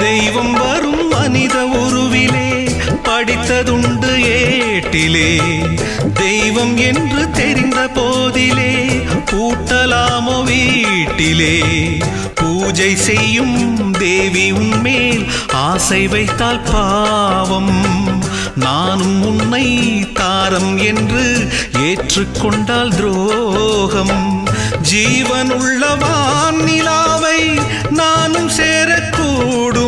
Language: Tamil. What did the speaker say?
தெய்வம் வரும் மனித உருவிலே படித்ததுண்டு ஏட்டிலே. தெய்வம் என்று தெரிந்த போதிலே பூட்டலாமோ வீட்டிலே. பூஜை செய்யும் தேவி உன்மேல் ஆசை வைத்தால் பாவம். நானும் உன்னை தாரம் என்று ஏற்றுக்கொண்டால் துரோகம். ஜீவனுள்ள வான் நிலாவை நானும் சேரக்கூடும்.